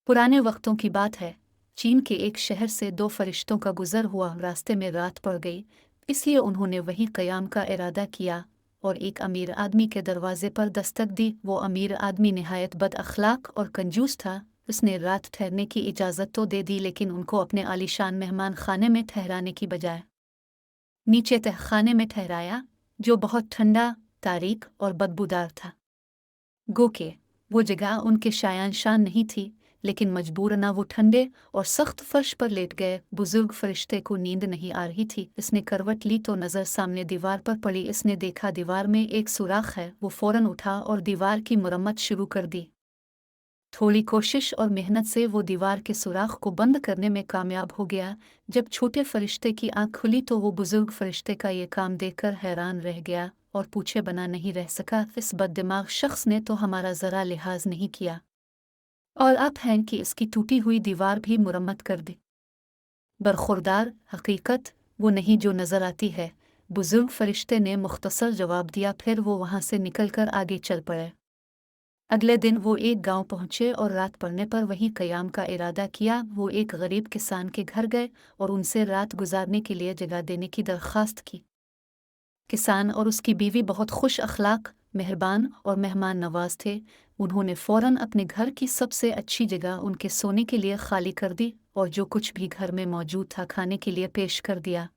पुराने वक्तों की बात है। चीन के एक शहर से दो फरिश्तों का गुजर हुआ। रास्ते में रात पड़ गई, इसलिए उन्होंने वहीं क़याम का इरादा किया और एक अमीर आदमी के दरवाजे पर दस्तक दी। वो अमीर आदमी निहायत बद अखलाक और कंजूस था। उसने रात ठहरने की इजाज़त तो दे दी, लेकिन उनको अपने आलीशान मेहमान खाने में ठहराने की बजाय नीचे तहखाने में ठहराया, जो बहुत ठंडा, तारीक और बदबूदार था। गो के वो जगह उनके शायान शान नहीं थी, लेकिन मजबूरना वो ठंडे और सख्त फर्श पर लेट गए। बुजुर्ग फरिश्ते को नींद नहीं आ रही थी। इसने करवट ली तो नज़र सामने दीवार पर पड़ी। इसने देखा दीवार में एक सुराख है। वो फौरन उठा और दीवार की मुरम्मत शुरू कर दी। थोड़ी कोशिश और मेहनत से वो दीवार के सुराख को बंद करने में कामयाब हो गया। जब छोटे फरिश्ते की आंख खुली तो वो बुजुर्ग फरिश्ते का ये काम देखकर हैरान रह गया और पूछे बना नहीं रह सका, इस बददिमाग शख्स ने तो हमारा ज़रा लिहाज नहीं किया और अब है कि इसकी टूटी हुई दीवार भी मुरम्मत कर दी। बरखुरदार हकीकत वो नहीं जो नज़र आती है, बुजुर्ग फरिश्ते ने मुख्तसर जवाब दिया। फिर वो वहाँ से निकलकर आगे चल पड़े। अगले दिन वो एक गांव पहुंचे और रात पड़ने पर वहीं क़याम का इरादा किया। वो एक गरीब किसान के घर गए और उनसे रात गुजारने के लिए जगह देने की दरख्वास्त की। किसान और उसकी बीवी बहुत खुश अखलाक, मेहरबान और मेहमान नवाज थे। उन्होंने फ़ौरन अपने घर की सबसे अच्छी जगह उनके सोने के लिए खाली कर दी और जो कुछ भी घर में मौजूद था खाने के लिए पेश कर दिया।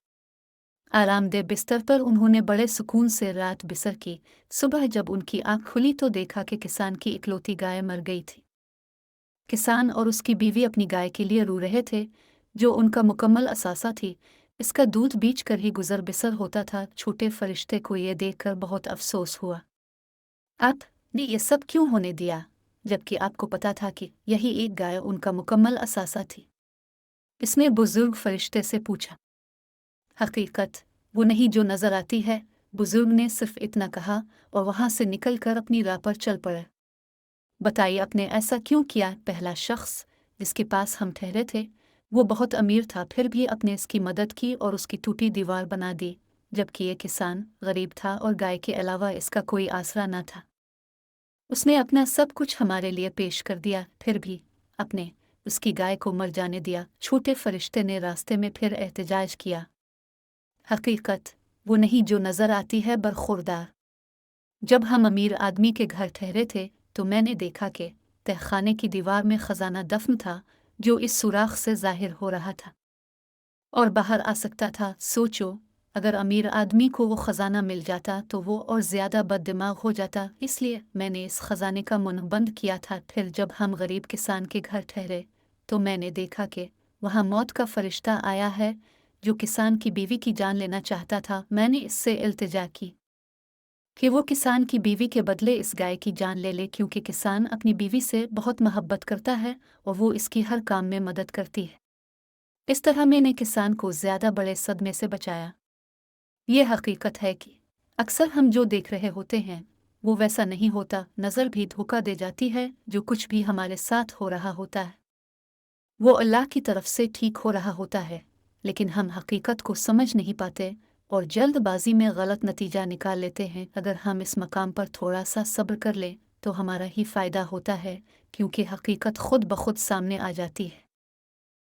आरामदेह बिस्तर पर उन्होंने बड़े सुकून से रात बिसर की। सुबह जब उनकी आंख खुली तो देखा कि किसान की इकलौती गाय मर गई थी। किसान और उसकी बीवी अपनी गाय के लिए रो रहे थे, जो उनका मुकम्मल असासा थी। इसका दूध बीच कर ही गुजर बिसर होता था। छोटे फरिश्ते को ये देखकर बहुत अफसोस हुआ। आपने ये सब क्यों होने दिया, जबकि आपको पता था कि यही एक गाय उनका मुकम्मल असासा थी? इसने बुजुर्ग फरिश्ते से पूछा। हकीकत वो नहीं जो नजर आती है, बुजुर्ग ने सिर्फ इतना कहा और वहां से निकलकर अपनी राह पर चल पड़े। बताइए, आपने ऐसा क्यों किया? पहला शख्स जिसके पास हम ठहरे थे, वो बहुत अमीर था, फिर भी अपने इसकी मदद की और उसकी टूटी दीवार बना दी, जबकि ये किसान गरीब था और गाय के अलावा इसका कोई आसरा न था। उसने अपना सब कुछ हमारे लिए पेश कर दिया, फिर भी अपने उसकी गाय को मर जाने दिया। छोटे फरिश्ते ने रास्ते में फिर एहतजाज किया। हकीकत वो नहीं जो नज़र आती है, बरखुरदार। जब हम अमीर आदमी के घर ठहरे थे तो मैंने देखा कि तहखाने की दीवार में खजाना दफन था, जो इस सुराख से जाहिर हो रहा था और बाहर आ सकता था। सोचो, अगर अमीर आदमी को वो खजाना मिल जाता तो वो और ज़्यादा बददिमाग हो जाता। इसलिए मैंने इस खजाने का मुंह बंद किया था। फिर जब हम गरीब किसान के घर ठहरे तो मैंने देखा कि वहाँ मौत का फरिश्ता आया है, जो किसान की बीवी की जान लेना चाहता था। मैंने इससे इल्तिजा की कि वो किसान की बीवी के बदले इस गाय की जान ले ले, क्योंकि किसान अपनी बीवी से बहुत मोहब्बत करता है और वो इसकी हर काम में मदद करती है। इस तरह मैंने किसान को ज़्यादा बड़े सदमे से बचाया। ये हकीकत है कि अक्सर हम जो देख रहे होते हैं वो वैसा नहीं होता। नज़र भी धोखा दे जाती है। जो कुछ भी हमारे साथ हो रहा होता है वो अल्लाह की तरफ से ठीक हो रहा होता है, लेकिन हम हकीकत को समझ नहीं पाते और जल्दबाजी में गलत नतीजा निकाल लेते हैं। अगर हम इस मकाम पर थोड़ा सा सब्र कर लें तो हमारा ही फ़ायदा होता है, क्योंकि हकीकत खुद ब खुद सामने आ जाती है।